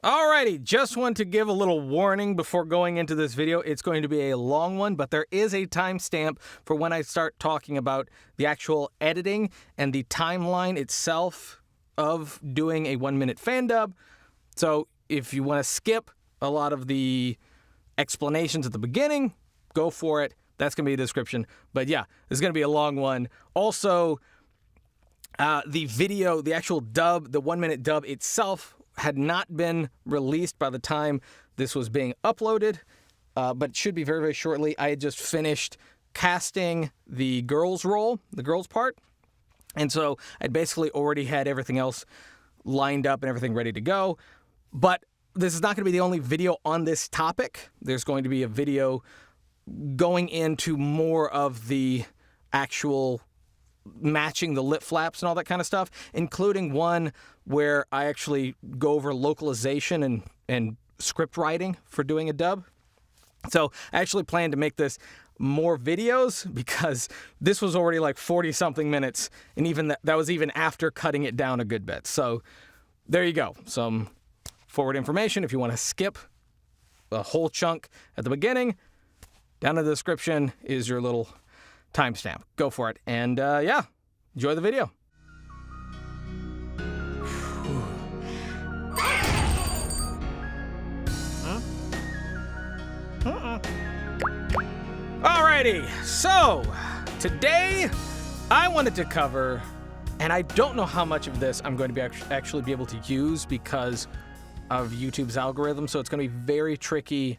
Alrighty, just want to give a little warning before going into this video. It's going to be a long one, but there is a timestamp for when I start talking about the actual editing and the timeline itself of doing a 1-minute fan dub. So if you want to skip a lot of the explanations at the beginning, go for it. That's going to be the description. But yeah, this is going to be a long one. Also, the video, the actual dub, the 1-minute dub itself had not been released by the time this was being uploaded, but it should be very, very shortly. I had just finished casting the girl's role, the girl's part, and so I'd basically already had everything else lined up and everything ready to go. But this is not going to be the only video on this topic. There's going to be a video going into more of the actual matching the lip flaps and all that kind of stuff, including one where I actually go over localization and script writing for doing a dub. So I actually plan to make this more videos because this was already like 40-something minutes, and even that was even after cutting it down a good bit. So there you go. Some forward information if you want to skip a whole chunk at the beginning. Down in the description is your little timestamp. Go for it. And yeah, enjoy the video. Alrighty, so today I wanted to cover, and I don't know how much of this I'm going to be actually be able to use because of YouTube's algorithm, so it's going to be very tricky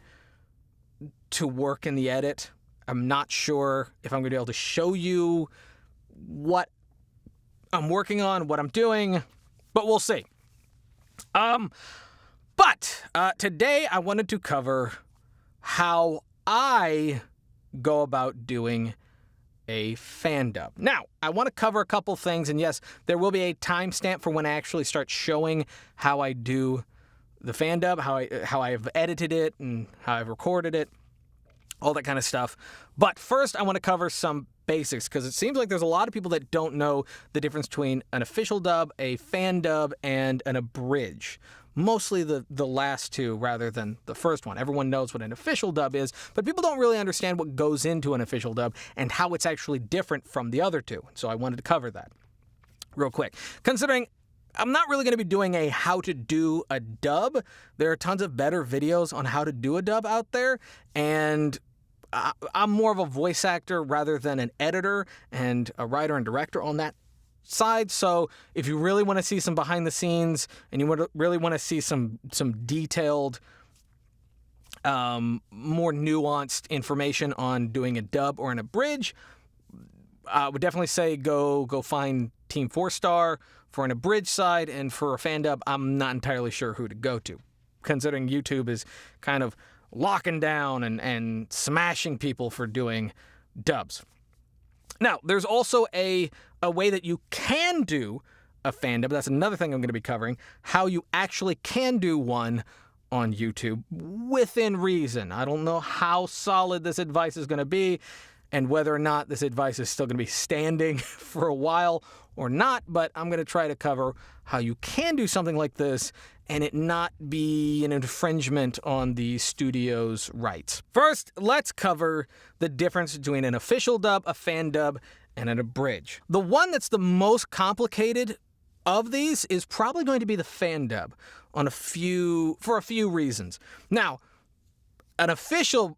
to work in the edit. I'm not sure if I'm going to be able to show you what I'm working on, what I'm doing, but we'll see. But today I wanted to cover how I go about doing a fan dub. Now, I want to cover a couple things, and yes, there will be a timestamp for when I actually start showing how I do the fan dub, how I've edited it, and how I've recorded it, all that kind of stuff. But first, I want to cover some basics, because it seems like there's a lot of people that don't know the difference between an official dub, a fan dub, and an abridge. Mostly the last two rather than the first one. Everyone knows what an official dub is, but people don't really understand what goes into an official dub and how it's actually different from the other two. So I wanted to cover that real quick. Considering I'm not really going to be doing a how to do a dub, there are tons of better videos on how to do a dub out there, and I'm more of a voice actor rather than an editor and a writer and director on that side. So if you really want to see some behind the scenes and you really want to see some detailed, more nuanced information on doing a dub or an abridge, I would definitely say go find Team 4-Star for an abridged side, and for a fan dub, I'm not entirely sure who to go to, considering YouTube is kind of locking down and smashing people for doing dubs. Now, there's also a way that you can do a fan dub. That's another thing I'm going to be covering, how you actually can do one on YouTube within reason. I don't know how solid this advice is going to be and whether or not this advice is still going to be standing for a while or not, but I'm going to try to cover how you can do something like this and it not be an infringement on the studio's rights. First, let's cover the difference between an official dub, a fan dub, and an abridge. The one that's the most complicated of these is probably going to be the fan dub for a few reasons. Now, an official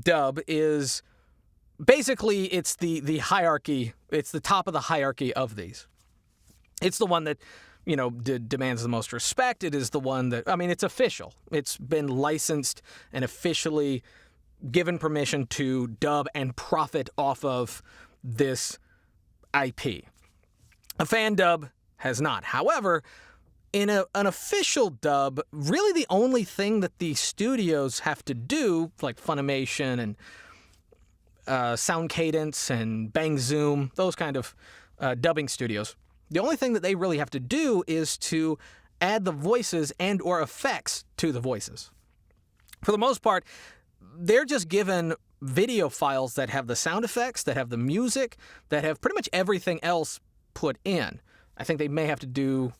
dub is basically, it's the hierarchy, it's the top of the hierarchy of these. It's the one that, you know, demands the most respect. It is the one that, I mean, it's official. It's been licensed and officially given permission to dub and profit off of this IP. A fan dub has not. However, in an official dub, really the only thing that the studios have to do, like Funimation and Sound Cadence and Bang Zoom, those kind of dubbing studios, the only thing that they really have to do is to add the voices and or effects to the voices. For the most part, they're just given video files that have the sound effects, that have the music, that have pretty much everything else put in. I think they may have to do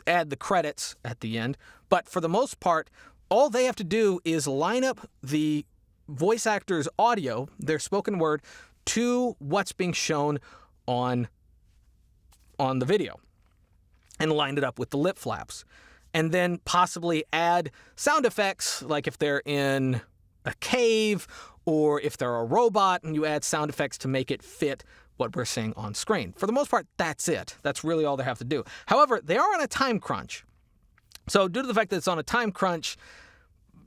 add the credits at the end. But for the most part, all they have to do is line up the voice actor's audio, their spoken word, to what's being shown on the video and line it up with the lip flaps. And then possibly add sound effects, like if they're in a cave or if they're a robot, and you add sound effects to make it fit what we're seeing on screen. For the most part, that's it. That's really all they have to do. However, they are on a time crunch. So due to the fact that it's on a time crunch,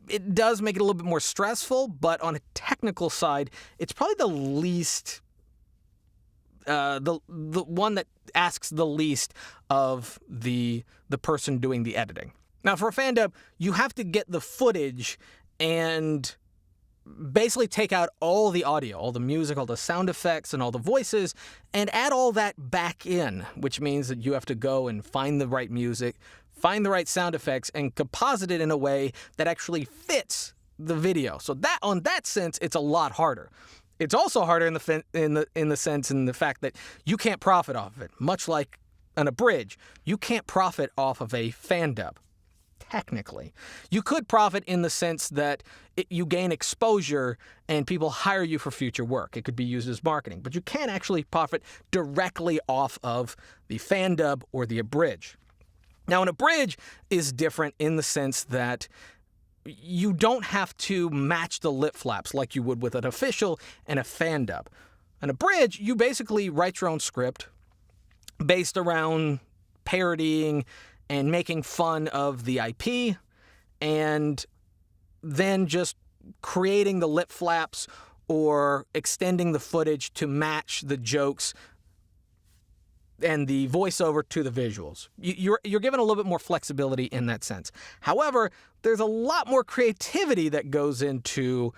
it does make it a little bit more stressful, but on a technical side, it's probably the least, the one that asks the least of the person doing the editing. Now, for a fandub, you have to get the footage and basically take out all the audio, all the music, all the sound effects, and all the voices, and add all that back in, which means that you have to go and find the right music, find the right sound effects, and composite it in a way that actually fits the video. So that, on that sense, it's a lot harder. It's also harder in the fact that you can't profit off of it. Much like an abridge, you can't profit off of a fandub. Technically, you could profit in the sense that you gain exposure and people hire you for future work. It could be used as marketing, but you can't actually profit directly off of the fandub or the abridge. Now, an abridge is different in the sense that you don't have to match the lip flaps like you would with an official and a fandub. An abridge, you basically write your own script based around parodying and making fun of the IP, and then just creating the lip flaps or extending the footage to match the jokes and the voiceover to the visuals. You're given a little bit more flexibility in that sense. However, there's a lot more creativity that goes into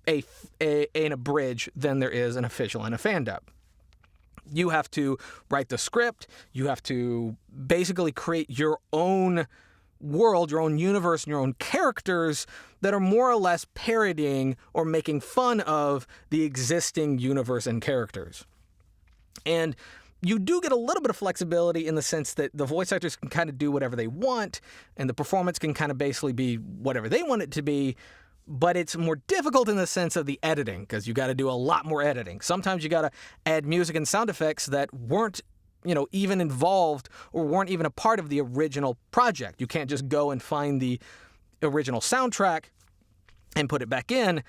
an abridge than there is an official and a fandub. You have to write the script. You have to basically create your own world, your own universe, and your own characters that are more or less parodying or making fun of the existing universe and characters. And you do get a little bit of flexibility in the sense that the voice actors can kind of do whatever they want, and the performance can kind of basically be whatever they want it to be. But it's more difficult in the sense of the editing, because you got to do a lot more editing. Sometimes you got to add music and sound effects that weren't, even involved or weren't even a part of the original project. You can't just go and find the original soundtrack and put it back in,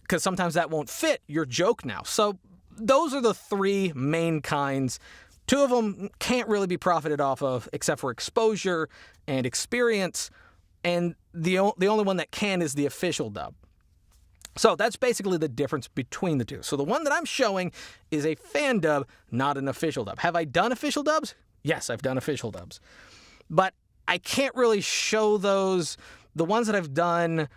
because sometimes that won't fit your joke now. So those are the three main kinds. Two of them can't really be profited off of except for exposure and experience. And the only one that can is the official dub. So that's basically the difference between the two. So the one that I'm showing is a fan dub, not an official dub. Have I done official dubs? Yes, I've done official dubs. But I can't really show those. The ones that I've done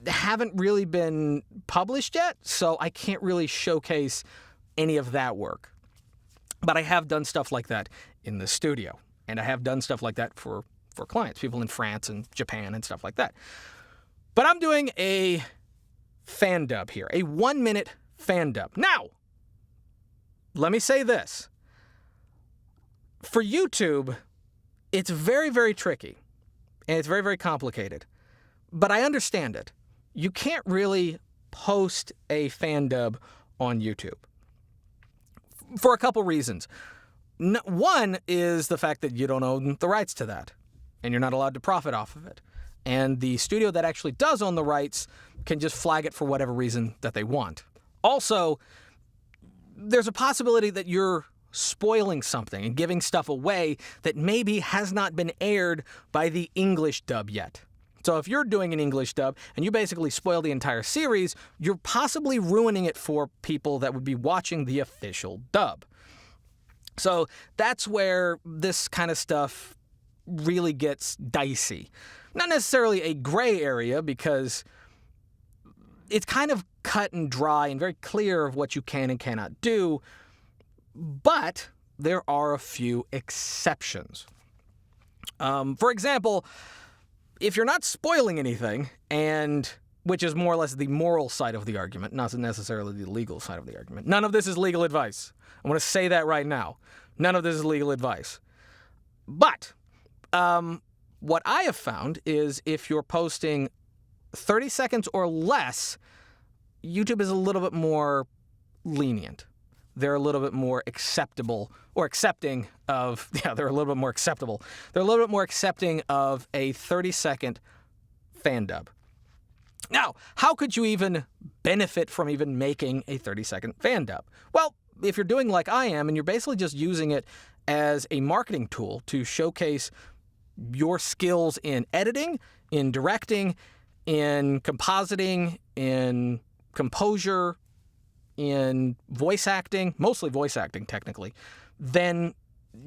haven't really been published yet, so I can't really showcase any of that work. But I have done stuff like that in the studio. And I have done stuff like that for clients, people in France and Japan and stuff like that. But I'm doing a fan dub here, a 1-minute fan dub. Now, let me say this. For YouTube, it's very, very tricky, and it's very, very complicated. But I understand it. You can't really post a fan dub on YouTube for a couple reasons. One is the fact that you don't own the rights to that, and you're not allowed to profit off of it. And the studio that actually does own the rights can just flag it for whatever reason that they want. Also, there's a possibility that you're spoiling something and giving stuff away that maybe has not been aired by the English dub yet. So if you're doing an English dub and you basically spoil the entire series, you're possibly ruining it for people that would be watching the official dub. So that's where this kind of stuff really gets dicey. Not necessarily a gray area, because it's kind of cut and dry and very clear of what you can and cannot do, but there are a few exceptions. For example, if you're not spoiling anything, and which is more or less the moral side of the argument, not necessarily the legal side of the argument. None of this is legal advice. I want to say that right now. None of this is legal advice. But what I have found is if you're posting 30 seconds or less, YouTube is a little bit more lenient. They're a little bit more acceptable or accepting of, they're a little bit more acceptable. They're a little bit more accepting of a 30-second fan dub. Now, how could you even benefit from even making a 30-second fan dub? Well, if you're doing like I am and you're basically just using it as a marketing tool to showcase your skills in editing, in directing, in compositing, in composure, in voice acting, mostly voice acting technically, then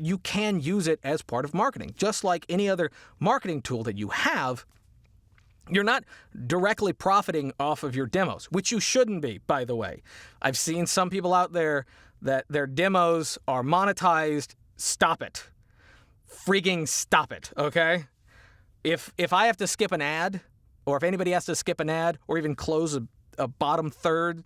you can use it as part of marketing. Just like any other marketing tool that you have, you're not directly profiting off of your demos, which you shouldn't be, by the way. I've seen some people out there that their demos are monetized. Stop it. Frigging stop it, okay? If I have to skip an ad, or if anybody has to skip an ad, or even close a bottom third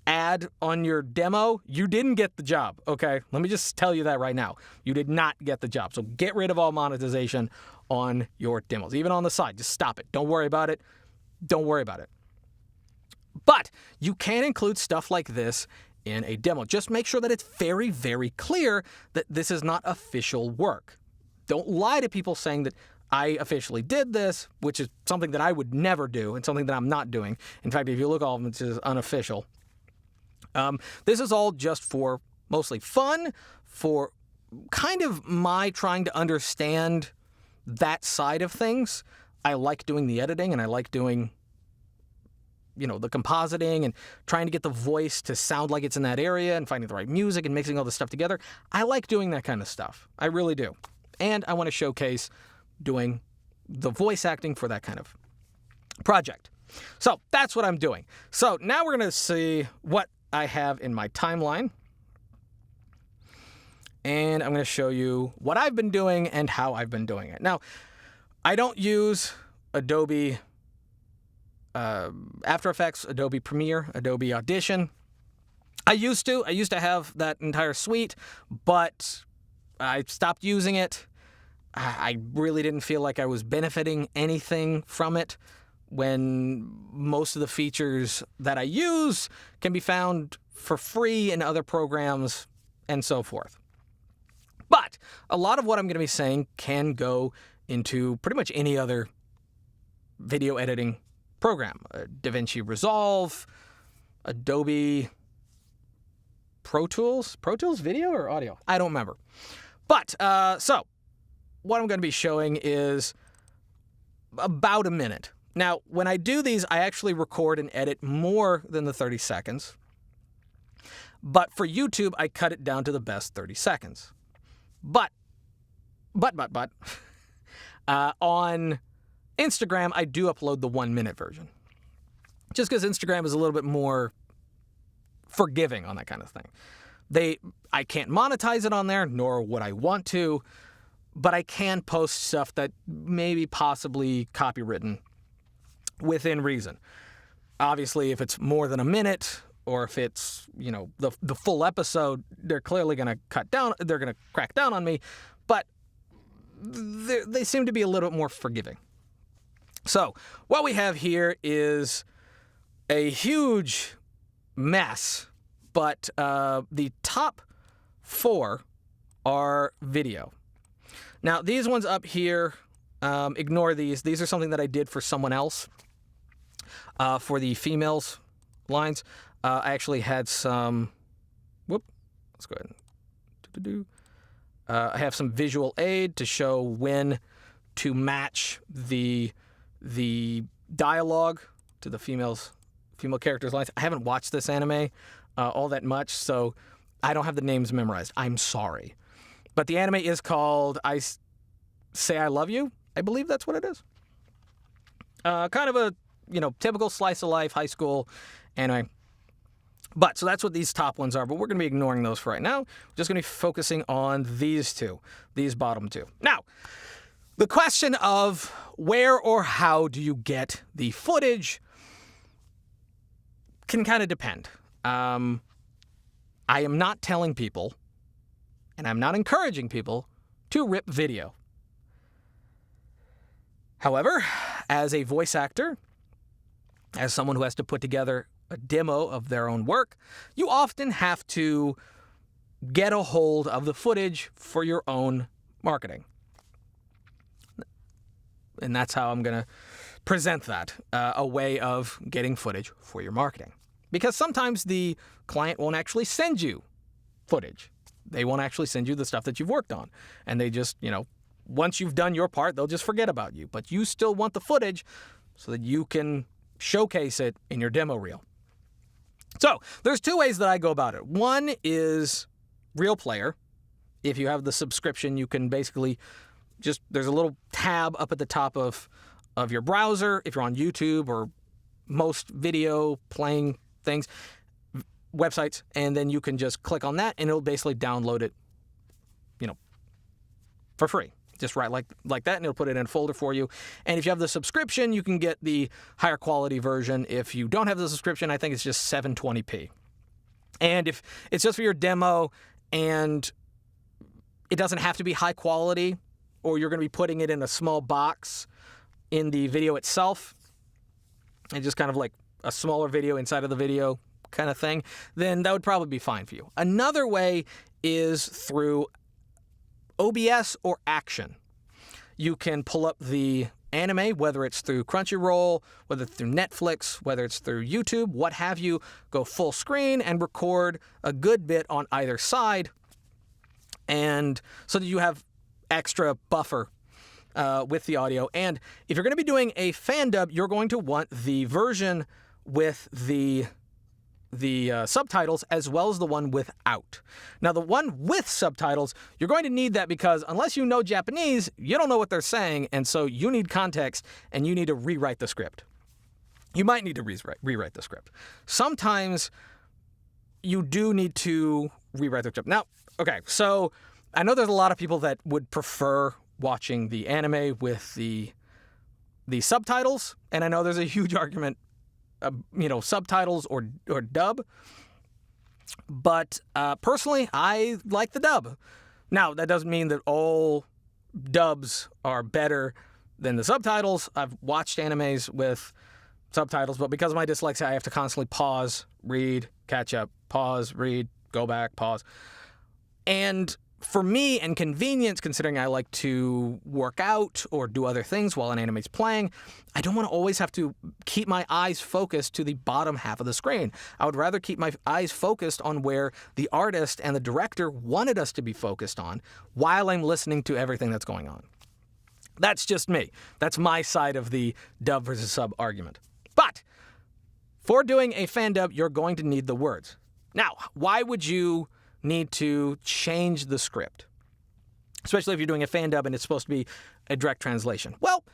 ad on your demo, you didn't get the job, okay? Let me just tell you that right now. You did not get the job. So get rid of all monetization on your demos. Even on the side, just stop it. Don't worry about it. Don't worry about it. But you can include stuff like this in a demo. Just make sure that it's very, very clear that this is not official work. Don't lie to people saying that I officially did this, which is something that I would never do and something that I'm not doing. In fact, if you look at all of them, it says unofficial. This is all just for mostly fun, for kind of my trying to understand that side of things. I like doing the editing and I like doing, the compositing and trying to get the voice to sound like it's in that area and finding the right music and mixing all this stuff together. I like doing that kind of stuff. I really do. And I want to showcase doing the voice acting for that kind of project. So that's what I'm doing. So now we're going to see what I have in my timeline. And I'm going to show you what I've been doing and how I've been doing it. Now, I don't use Adobe After Effects, Adobe Premiere, Adobe Audition. I used to have that entire suite, but I stopped using it. I really didn't feel like I was benefiting anything from it when most of the features that I use can be found for free in other programs and so forth. But a lot of what I'm going to be saying can go into pretty much any other video editing program. DaVinci Resolve, Adobe Pro Tools video or audio? I don't remember. But, so, what I'm going to be showing is about a minute. Now, when I do these, I actually record and edit more than the 30 seconds. But for YouTube, I cut it down to the best 30 seconds. But, on Instagram, I do upload the 1-minute version. Just because Instagram is a little bit more forgiving on that kind of thing. I can't monetize it on there, nor would I want to, but I can post stuff that may be possibly copywritten within reason. Obviously, if it's more than a minute, or if it's, the full episode, they're clearly going to cut down, they're going to crack down on me, but they seem to be a little bit more forgiving. So, what we have here is a huge mess, but the top 4 are video. Now, these ones up here, ignore these. These are something that I did for someone else, for the females lines. I actually had some, let's go ahead. I have some visual aid to show when to match the dialogue to the female characters' lines. I haven't watched this anime all that much, so I don't have the names memorized. I'm sorry. But the anime is called I Say I Love You. I believe that's what it is. Kind of a, typical slice of life, high school anime. But, so that's what these top ones are, but we're going to be ignoring those for right now. We're just going to be focusing on these bottom 2. Now, the question of where or how do you get the footage can kind of depend. I am not telling people, and I'm not encouraging people, to rip video. However, as a voice actor, as someone who has to put together a demo of their own work, you often have to get a hold of the footage for your own marketing. And that's how I'm going to present that, a way of getting footage for your marketing. Because sometimes the client won't actually send you footage. They won't actually send you the stuff that you've worked on. And they just, once you've done your part, they'll just forget about you. But you still want the footage so that you can showcase it in your demo reel. So there's two ways that I go about it. One is Real Player. If you have the subscription, you can basically there's a little tab up at the top of your browser if you're on YouTube or most video playing things, websites, and then you can just click on that and it'll basically download it, for free. Just right like that, and it'll put it in a folder for you. And if you have the subscription, you can get the higher quality version. If you don't have the subscription, I think it's just 720p. And if it's just for your demo and it doesn't have to be high quality, or you're going to be putting it in a small box in the video itself, and just kind of like a smaller video inside of the video kind of thing, then that would probably be fine for you. Another way is through OBS or Action. You can pull up the anime, whether it's through Crunchyroll, whether it's through Netflix, whether it's through YouTube, what have you, go full screen and record a good bit on either side, and so that you have extra buffer with the audio. And if you're going to be doing a fan dub, you're going to want the version with the subtitles as well as the one without. Now, the one with subtitles, you're going to need that because unless you know Japanese, you don't know what they're saying, and so you need context and you need to rewrite the script. You might need to rewrite the script. Sometimes you do need to rewrite the script. Now, okay, so I know there's a lot of people that would prefer watching the anime with the subtitles, and I know there's a huge argument, subtitles or dub. But personally, I like the dub. Now, that doesn't mean that all dubs are better than the subtitles. I've watched animes with subtitles, but because of my dyslexia, I have to constantly pause, read, catch up, pause, read, go back, pause. And for me, and convenience, considering I like to work out or do other things while an anime's playing, I don't want to always have to keep my eyes focused to the bottom half of the screen. I would rather keep my eyes focused on where the artist and the director wanted us to be focused on while I'm listening to everything that's going on. That's just me. That's my side of the dub versus sub argument. But for doing a fan dub, you're going to need the words. Now, why would you need to change the script, especially if you're doing a fan dub and it's supposed to be a direct translation? Well,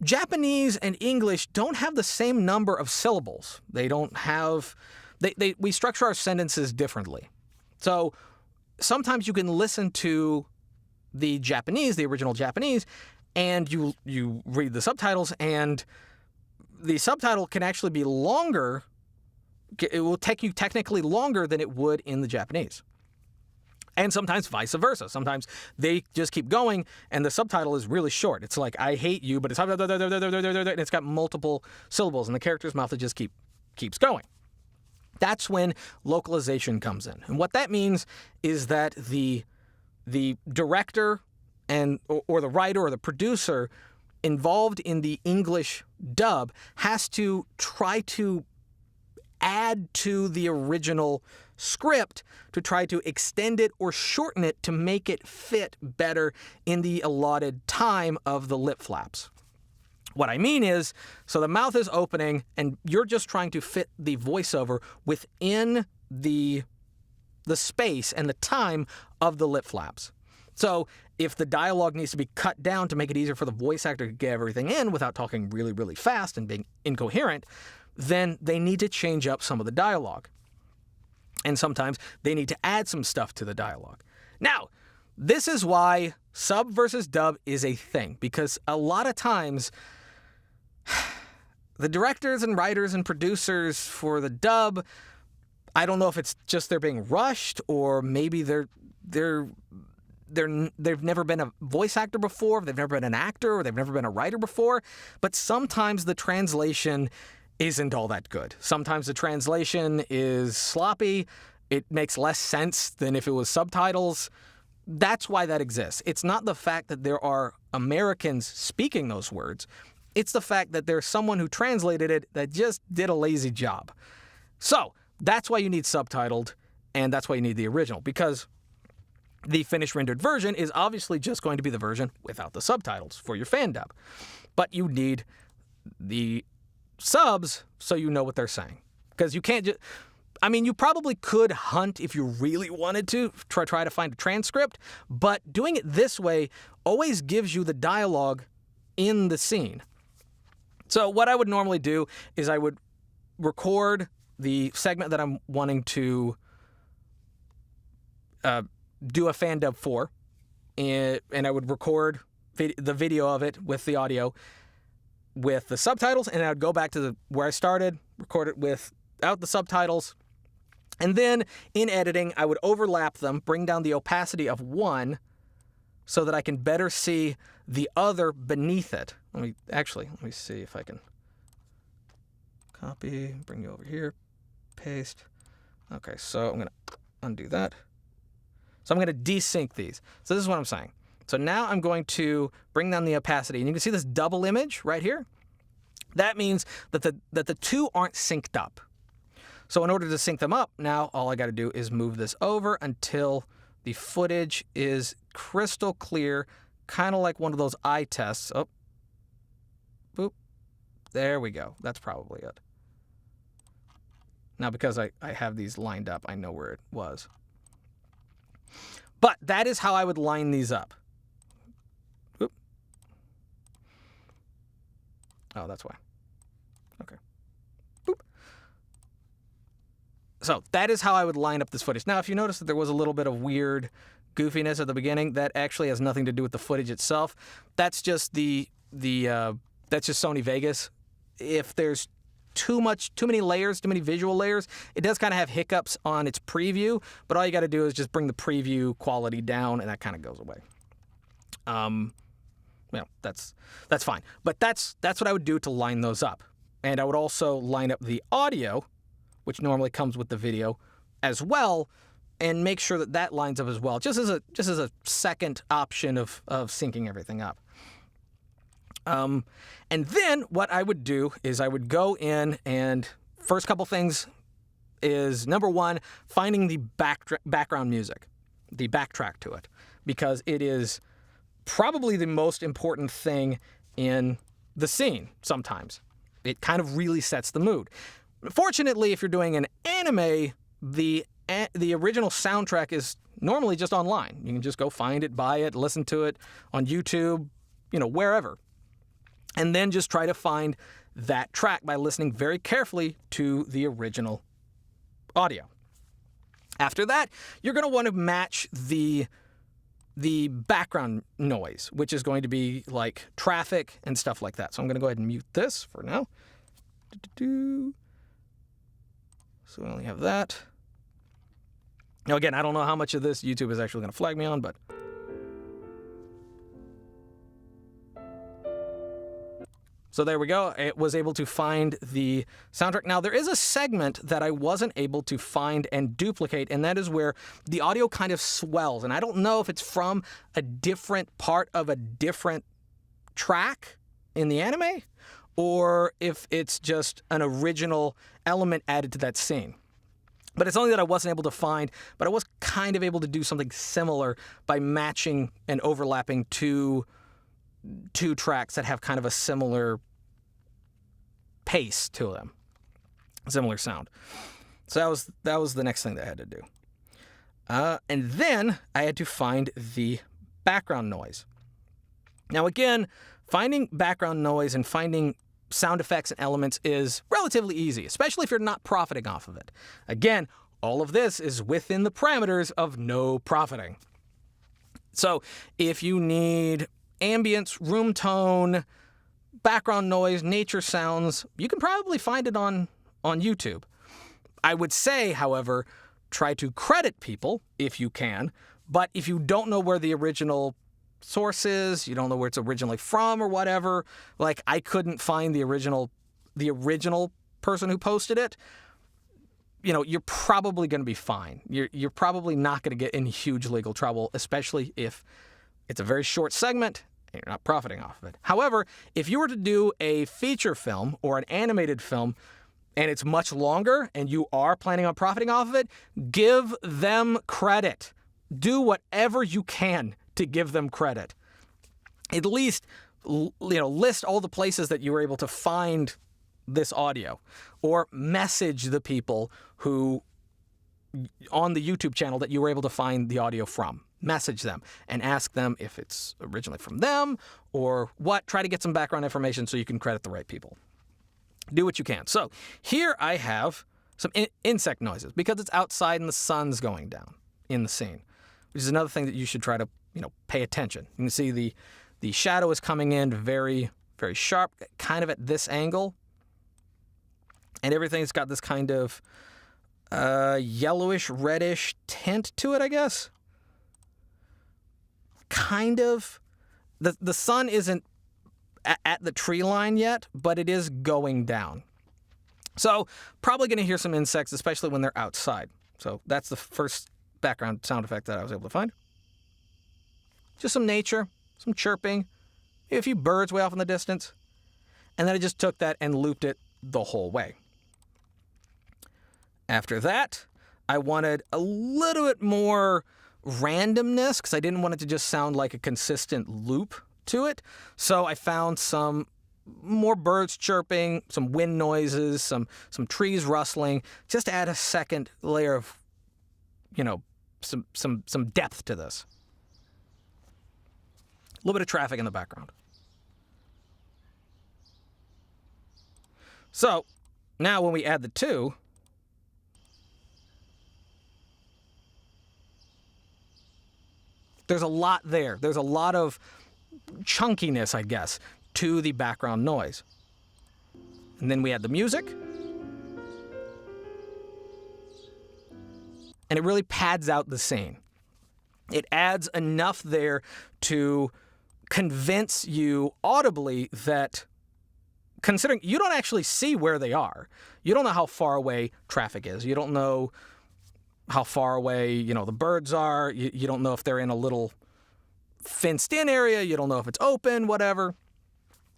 Japanese and English don't have the same number of syllables. They don't have, we structure our sentences differently. So sometimes you can listen to the Japanese, the original Japanese, and you read the subtitles, and the subtitle can actually be longer. It will take you technically longer than it would in the Japanese. And sometimes vice versa. Sometimes they just keep going and the subtitle is really short. It's like, I hate you, but it's and it's got multiple syllables and the character's mouth just keeps going. That's when localization comes in. And what that means is that the director or the writer or the producer involved in the English dub has to try to add to the original script to try to extend it or shorten it to make it fit better in the allotted time of the lip flaps. What I mean is, so the mouth is opening and you're just trying to fit the voiceover within the space and the time of the lip flaps. So if the dialogue needs to be cut down to make it easier for the voice actor to get everything in without talking really, really fast and being incoherent, then they need to change up some of the dialogue. And sometimes they need to add some stuff to the dialogue. Now, this is why sub versus dub is a thing, because a lot of times the directors and writers and producers for the dub, I don't know if it's just they're being rushed or maybe they're they've never been a voice actor before, they've never been an actor, or they've never been a writer before, but sometimes the translation isn't all that good. Sometimes the translation is sloppy, it makes less sense than if it was subtitles. That's why that exists. It's not the fact that there are Americans speaking those words, it's the fact that there's someone who translated it that just did a lazy job. So that's why you need subtitled, and that's why you need the original, because the finished rendered version is obviously just going to be the version without the subtitles for your FANDUB. But you need the subs so you know what they're saying. Because you can't just... I mean, you probably could hunt if you really wanted to, try to find a transcript, but doing it this way always gives you the dialogue in the scene. So what I would normally do is I would record the segment that I'm wanting to do a FANDUB for, and I would record the video of it with the audio with the subtitles, and I would go back to where I started, record it without the subtitles, and then in editing, I would overlap them, bring down the opacity of one so that I can better see the other beneath it. Let me see if I can copy, bring you over here, paste. Okay, so I'm going to undo that. So I'm going to desync these. So this is what I'm saying. So now I'm going to bring down the opacity, and you can see this double image right here. That means that the two aren't synced up. So in order to sync them up, now all I got to do is move this over until the footage is crystal clear, kind of like one of those eye tests. Oh, boop. There we go. That's probably it. Now, because I have these lined up, I know where it was. But that is how I would line these up. Oop. Oh, that's why. Okay. Boop. So that is how I would line up this footage. Now, if you notice that there was a little bit of weird goofiness at the beginning, that actually has nothing to do with the footage itself. That's just that's just Sony Vegas. If there's too many layers, too many visual layers, it does kind of have hiccups on its preview, but all you got to do is just bring the preview quality down, and that kind of goes away. Well, that's fine. But that's what I would do to line those up. And I would also line up the audio, which normally comes with the video, as well, and make sure that that lines up as well, just as a second option of syncing everything up. And then what I would do is I would go in, and first couple things is, number one, finding the background music, the backtrack to it, because it is probably the most important thing in the scene sometimes. It kind of really sets the mood. Fortunately, if you're doing an anime, the original soundtrack is normally just online. You can just go find it, buy it, listen to it on YouTube, wherever. And then just try to find that track by listening very carefully to the original audio. After that, you're going to want to match the background noise, which is going to be like traffic and stuff like that. So I'm going to go ahead and mute this for now. So we only have that. Now, again, I don't know how much of this YouTube is actually going to flag me on, but... So there we go. It was able to find the soundtrack. Now, there is a segment that I wasn't able to find and duplicate, and that is where the audio kind of swells. And I don't know if it's from a different part of a different track in the anime, or if it's just an original element added to that scene. But it's only that I wasn't able to find, but I was kind of able to do something similar by matching and overlapping two tracks that have kind of a similar pace to them, similar sound. So that was the next thing that I had to do. And then I had to find the background noise. Now again, finding background noise and finding sound effects and elements is relatively easy, especially if you're not profiting off of it. Again, all of this is within the parameters of no profiting. So if you need ambience, room tone, background noise, nature sounds, you can probably find it on YouTube. I would say, however, try to credit people, if you can, But if you don't know where the original source is, you don't know where it's originally from or whatever, like I couldn't find the original person who posted it, you're probably going to be fine. You're probably not going to get in huge legal trouble, especially if it's a very short segment and you're not profiting off of it. However, if you were to do a feature film or an animated film and it's much longer and you are planning on profiting off of it, give them credit. Do whatever you can to give them credit. At least, list all the places that you were able to find this audio, or message the people who on the YouTube channel that you were able to find the audio from. Message them and ask them if it's originally from them or what. Try to get some background information so you can credit the right people. Do what you can. So here I have some insect noises because it's outside and the sun's going down in the scene, which is another thing that you should try to pay attention. You can see the shadow is coming in very, very sharp, kind of at this angle. And everything's got this kind of yellowish, reddish tint to it, I guess. Kind of. The sun isn't at the tree line yet, but it is going down. So probably going to hear some insects, especially when they're outside. So that's the first background sound effect that I was able to find. Just some nature, some chirping, maybe a few birds way off in the distance. And then I just took that and looped it the whole way. After that, I wanted a little bit more randomness because I didn't want it to just sound like a consistent loop to it. So I found some more birds chirping, some wind noises, some trees rustling, just to add a second layer of, some depth to this. A little bit of traffic in the background. So now when we add the two, there's a lot there. There's a lot of chunkiness, I guess, to the background noise. And then we add the music. And it really pads out the scene. It adds enough there to convince you audibly that, considering you don't actually see where they are, you don't know how far away traffic is. You don't know how far away, the birds are. You don't know if they're in a little fenced-in area. You don't know if it's open, whatever.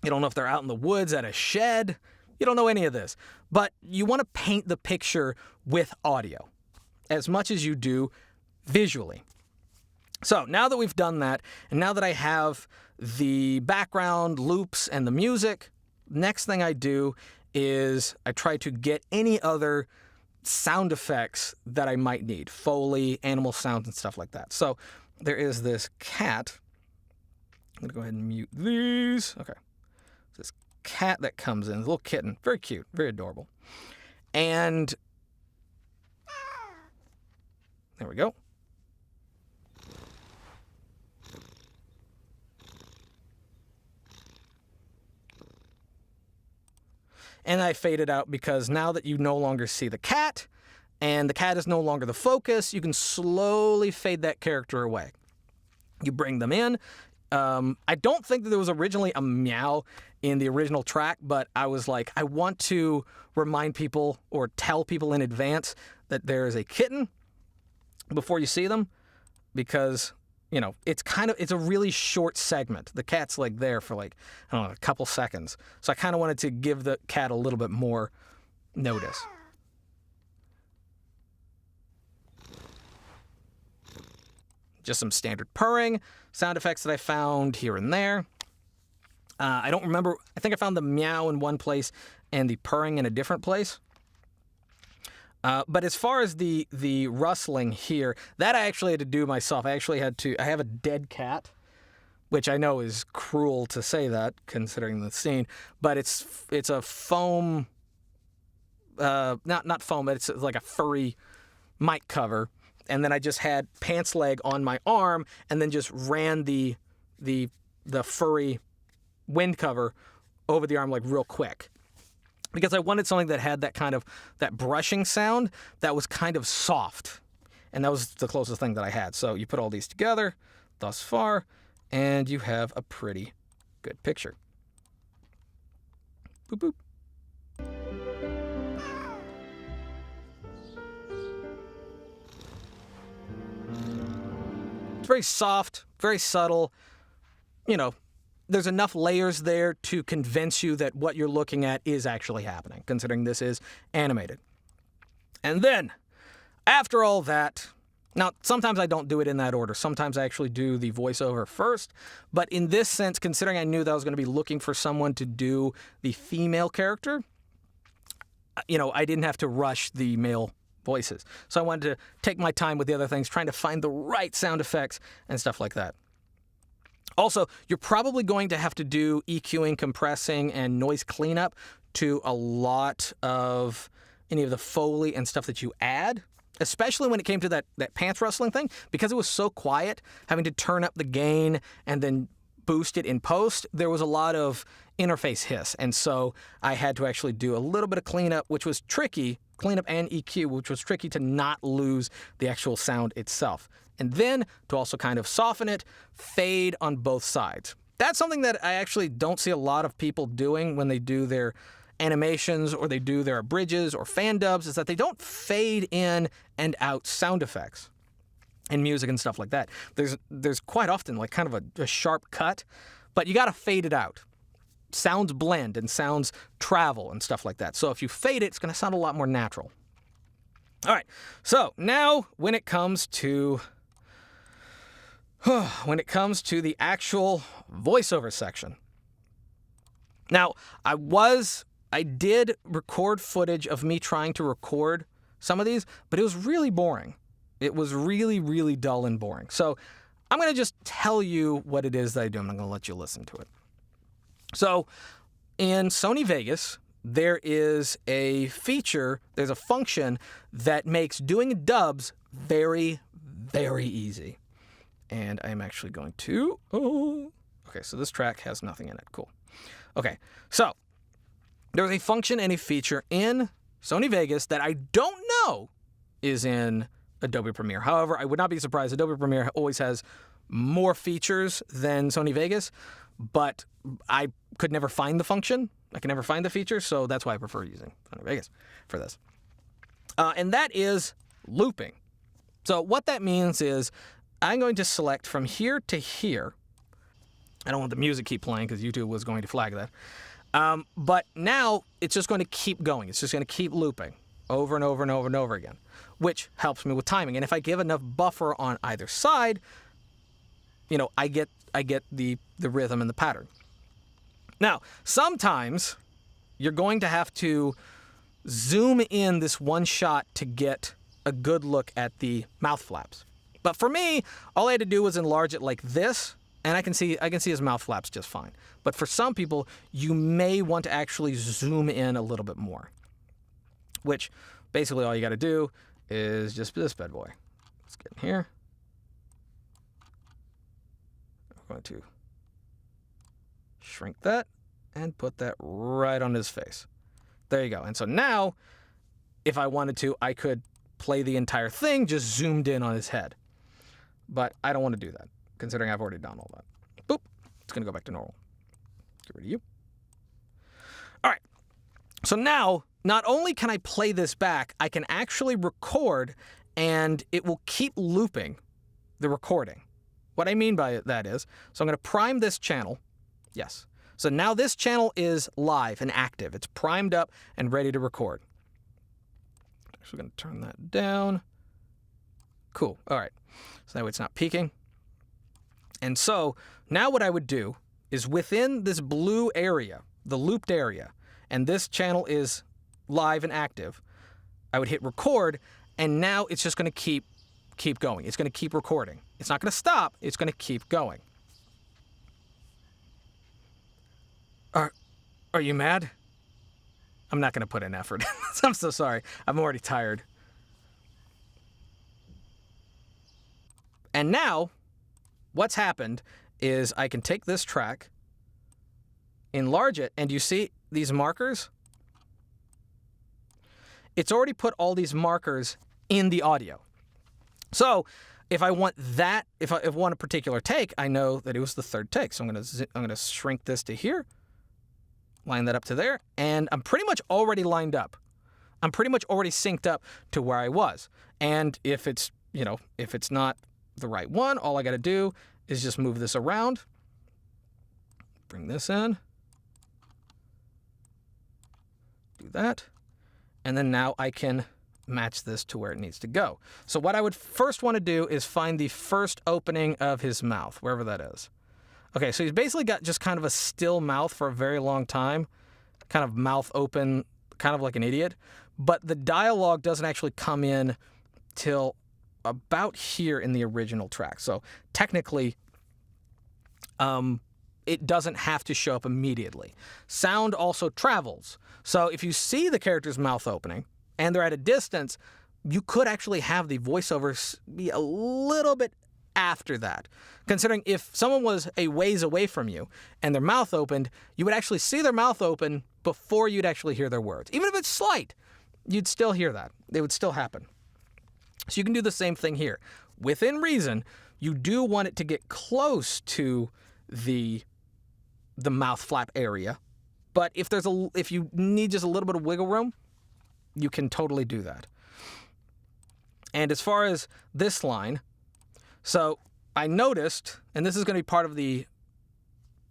You don't know if they're out in the woods at a shed. You don't know any of this. But you want to paint the picture with audio as much as you do visually. So now that we've done that, and now that I have the background loops and the music, next thing I do is I try to get any other sound effects that I might need. Foley, animal sounds, and stuff like that. So there is this cat. I'm going to go ahead and mute these. Okay. This cat that comes in, a little kitten. Very cute. Very adorable. And there we go. And I fade it out because now that you no longer see the cat, and the cat is no longer the focus, you can slowly fade that character away. You bring them in. I don't think that there was originally a meow in the original track, but I was like, I want to remind people or tell people in advance that there is a kitten before you see them, because it's a really short segment. The cat's there for a couple seconds. So I kind of wanted to give the cat a little bit more notice. Just some standard purring sound effects that I found here and there. I don't remember. I think I found the meow in one place and the purring in a different place. But as far as the rustling here, that I actually had to do myself. I have a dead cat, which I know is cruel to say that considering the scene, but it's a foam, not foam, but it's like a furry mic cover. And then I just had pants leg on my arm and then just ran the furry wind cover over the arm real quick. Because I wanted something that had that brushing sound that was kind of soft and that was the closest thing that I had. So you put all these together thus far, and you have a pretty good picture. Boop, boop. It's very soft, very subtle. You know, there's enough layers there to convince you that what you're looking at is actually happening, considering this is animated. And then, after all that, now, sometimes I don't do it in that order. Sometimes I actually do the voiceover first. But in this sense, considering I knew that I was going to be looking for someone to do the female character, you know, I didn't have to rush the male voices. So I wanted to take my time with the other things, trying to find the right sound effects and stuff like that. Also, you're probably going to have to do EQing, compressing, and noise cleanup to a lot of any of the Foley and stuff that you add, especially when it came to that pants rustling thing, because it was so quiet, having to turn up the gain and then boost it in post, there was a lot of interface hiss. And so I had to actually do a little bit of cleanup, which was tricky, cleanup and EQ, which was tricky to not lose the actual sound itself. And then to also kind of soften it, fade on both sides. That's something that I actually don't see a lot of people doing when they do their animations or they do their bridges or fan dubs, is that they don't fade in and out sound effects and music and stuff like that. There's quite often like kind of a sharp cut, but you got to fade it out. Sounds blend and sounds travel and stuff like that. So if you fade it, it's going to sound a lot more natural. All right, so now when it comes to the actual voiceover section. Now, I did record footage of me trying to record some of these, but it was really boring. It was really, really dull and boring. So I'm going to just tell you what it is that I do. I'm not going to let you listen to it. So in Sony Vegas, there is a feature, there's a function that makes doing dubs very, very easy. And I'm actually going to, okay, so this track has nothing in it. Cool. Okay, so there's a function and a feature in Sony Vegas that I don't know is in Adobe Premiere. However, I would not be surprised. Adobe Premiere always has more features than Sony Vegas, but I could never find the function. I can never find the feature, so that's why I prefer using Sony Vegas for this. And that is looping. So what that means is I'm going to select from here to here. I don't want the music keep playing because YouTube was going to flag that. But now it's just going to keep going. It's just going to keep looping over and over and over and over again, which helps me with timing. And if I give enough buffer on either side, you know, I get the rhythm and the pattern. Now, sometimes you're going to have to zoom in this one shot to get a good look at the mouth flaps. But for me, all I had to do was enlarge it like this, and I can see his mouth flaps just fine. But for some people, you may want to actually zoom in a little bit more, which basically all you got to do is just this bad boy. Let's get in here. I'm going to shrink that and put that right on his face. There you go. And so now, if I wanted to, I could play the entire thing just zoomed in on his head. But I don't want to do that, considering I've already done all that. Boop. It's going to go back to normal. Get rid of you. All right. So now, not only can I play this back, I can actually record, and it will keep looping the recording. What I mean by that is, so I'm going to prime this channel. Yes. So now this channel is live and active. It's primed up and ready to record. Actually going to turn that down. Cool. All right. So that way it's not peaking. And so now what I would do is within this blue area, the looped area, and this channel is live and active, I would hit record, and now it's just going to keep going. It's going to keep recording. It's not going to stop. It's going to keep going. Are you mad? I'm not going to put in effort. I'm so sorry. I'm already tired. And now, what's happened is I can take this track, enlarge it, and you see these markers? It's already put all these markers in the audio. So if I want that, if I want a particular take, I know that it was the third take. So I'm gonna shrink this to here, line that up to there, and I'm pretty much already lined up. I'm pretty much already synced up to where I was. And if it's, if it's not the right one, all I got to do is just move this around, bring this in, do that, and then now I can match this to where it needs to go. So what I would first want to do is find the first opening of his mouth, wherever that is. Okay, so he's basically got just kind of a still mouth for a very long time, kind of mouth open, kind of like an idiot. But the dialogue doesn't actually come in till about here in the original track. So technically, it doesn't have to show up immediately. Sound also travels. So if you see the character's mouth opening and they're at a distance, you could actually have the voiceover be a little bit after that. Considering if someone was a ways away from you and their mouth opened, you would actually see their mouth open before you'd actually hear their words. Even if it's slight, you'd still hear that. It would still happen. So you can do the same thing here. Within reason, you do want it to get close to the mouth flap area. But if you need just a little bit of wiggle room, you can totally do that. And as far as this line, so I noticed, and this is going to be part of the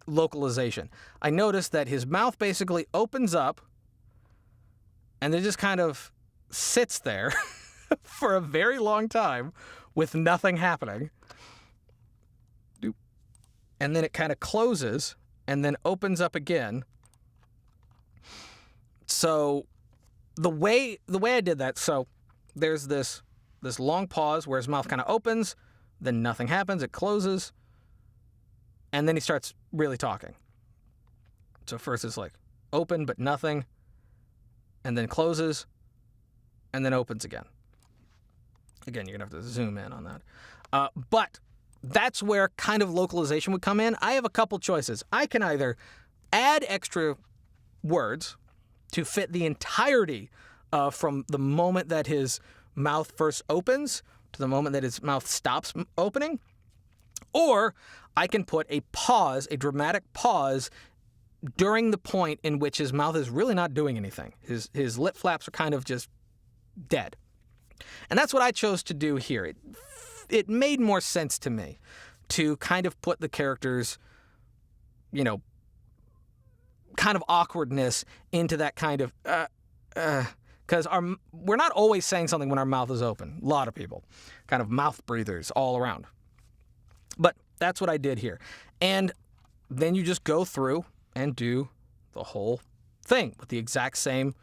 localization, I noticed that his mouth basically opens up and then just kind of sits there for a very long time with nothing happening. And then it kind of closes and then opens up again. So the way I did that, so there's this long pause where his mouth kind of opens, then nothing happens, it closes, and then he starts really talking. So first it's like open but nothing, and then closes, and then opens again. Again, you're going to have to zoom in on that. But that's where kind of localization would come in. I have a couple choices. I can either add extra words to fit the entirety from the moment that his mouth first opens to the moment that his mouth stops opening, or I can put a pause, a dramatic pause, during the point in which his mouth is really not doing anything. His lip flaps are kind of just dead. And that's what I chose to do here. It made more sense to me to kind of put the character's, kind of awkwardness into that kind of, because we're not always saying something when our mouth is open. A lot of people, kind of mouth breathers all around. But that's what I did here. And then you just go through and do the whole thing with the exact same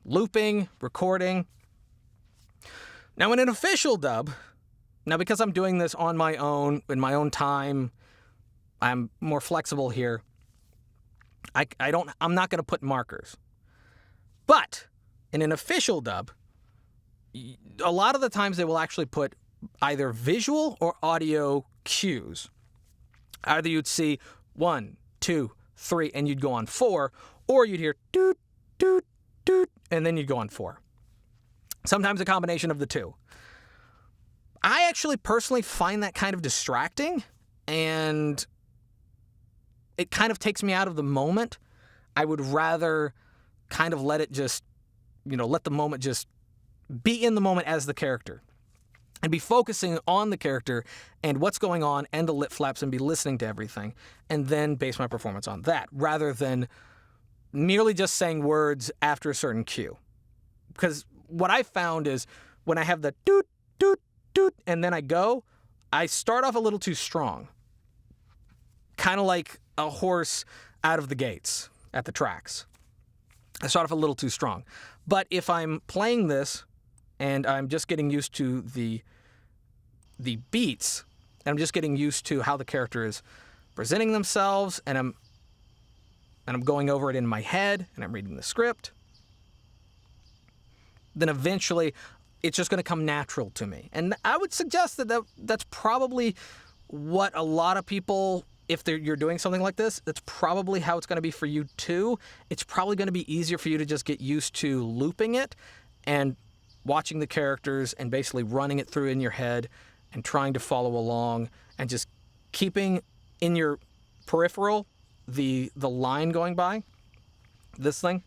looping, recording. Now in an official dub, because I'm doing this on my own, in my own time, I'm more flexible here. I'm not going to put markers. But in an official dub, a lot of the times they will actually put either visual or audio cues. Either you'd see 1, 2, 3, and you'd go on 4, or you'd hear doot, doot, doot, and then you'd go on 4. Sometimes a combination of the two. I actually personally find that kind of distracting, and it kind of takes me out of the moment. I would rather kind of let it just, let the moment just be in the moment as the character and be focusing on the character and what's going on and the lip flaps and be listening to everything and then base my performance on that rather than merely just saying words after a certain cue. Because what I found is when I have the doot, doot, doot, and then I start off a little too strong. Kind of like a horse out of the gates at the tracks. I start off a little too strong. But if I'm playing this and I'm just getting used to the beats, and I'm just getting used to how the character is presenting themselves, and I'm going over it in my head, and I'm reading the script, then eventually it's just going to come natural to me. And I would suggest that's probably what a lot of people, if you're doing something like this, that's probably how it's going to be for you too. It's probably going to be easier for you to just get used to looping it and watching the characters and basically running it through in your head and trying to follow along and just keeping in your peripheral the line going by, this thing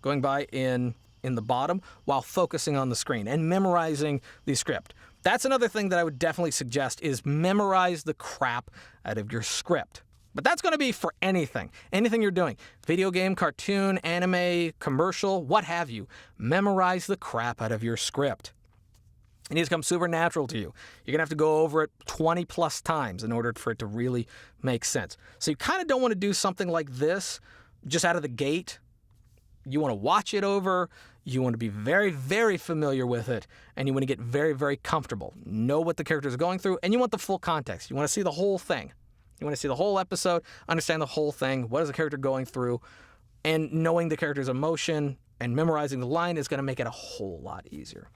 going by in the bottom, while focusing on the screen and memorizing the script. That's another thing that I would definitely suggest, is memorize the crap out of your script. But that's going to be for anything you're doing. Video game, cartoon, anime, commercial, what have you. Memorize the crap out of your script. It needs to come super natural to you. You're going to have to go over it 20 plus times in order for it to really make sense. So you kind of don't want to do something like this just out of the gate. You want to watch it over. You want to be very, very familiar with it, and you want to get very, very comfortable. Know what the characters are going through, and you want the full context. You want to see the whole thing. You want to see the whole episode, understand the whole thing. What is the character going through? And knowing the character's emotion and memorizing the line is going to make it a whole lot easier.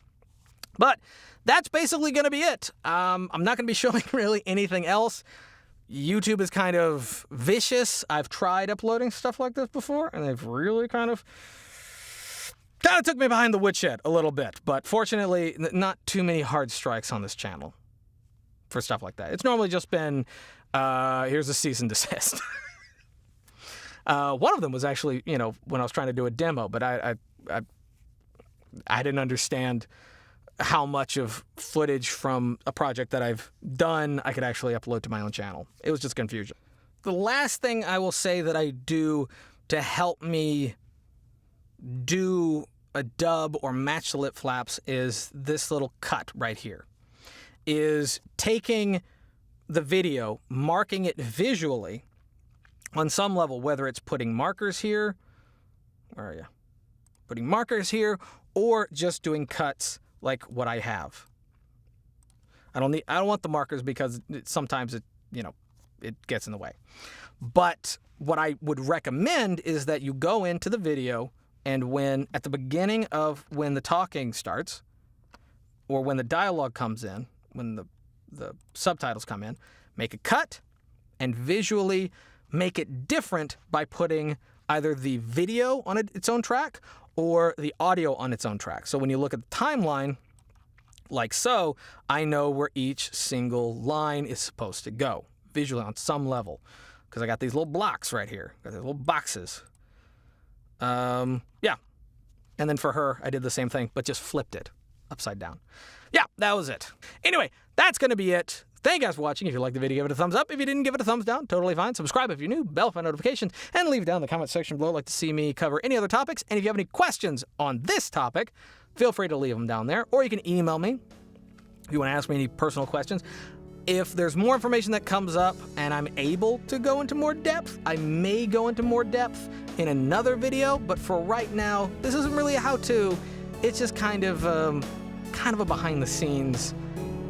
But that's basically going to be it. I'm not going to be showing really anything else. YouTube is kind of vicious. I've tried uploading stuff like this before, and they've really kind of took me behind the woodshed a little bit. But fortunately, not too many hard strikes on this channel for stuff like that. It's normally just been, here's a cease and desist. One of them was actually, when I was trying to do a demo, but I didn't understand how much of footage from a project that I've done I could actually upload to my own channel. It was just confusion. The last thing I will say that I do to help me do a dub or match the lip flaps is this little cut right here. Is taking the video, marking it visually on some level, whether it's putting markers here, where are you? Putting markers here, or just doing cuts like what I have. I don't want the markers because sometimes it gets in the way. But what I would recommend is that you go into the video, and at the beginning of when the talking starts, or when the dialogue comes in, when the subtitles come in, make a cut and visually make it different by putting either the video on its own track or the audio on its own track. So when you look at the timeline, like so, I know where each single line is supposed to go, visually on some level. Because I got these little blocks right here, got these little boxes. Yeah. And then for her, I did the same thing, but just flipped it upside down. Yeah, that was it. Anyway, that's going to be it. Thank you guys for watching. If you liked the video, give it a thumbs up. If you didn't, give it a thumbs down. Totally fine. Subscribe if you're new. Bell for notifications. And leave down in the comment section below. Like to see me cover any other topics. And if you have any questions on this topic, feel free to leave them down there. Or you can email me if you want to ask me any personal questions. If there's more information that comes up and I'm able to go into more depth, I may go into more depth in another video. But for right now, this isn't really a how-to. It's just kind of a behind the scenes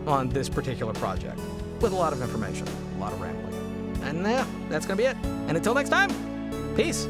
on this particular project with a lot of information, a lot of rambling. And yeah, that's going to be it. And until next time, peace.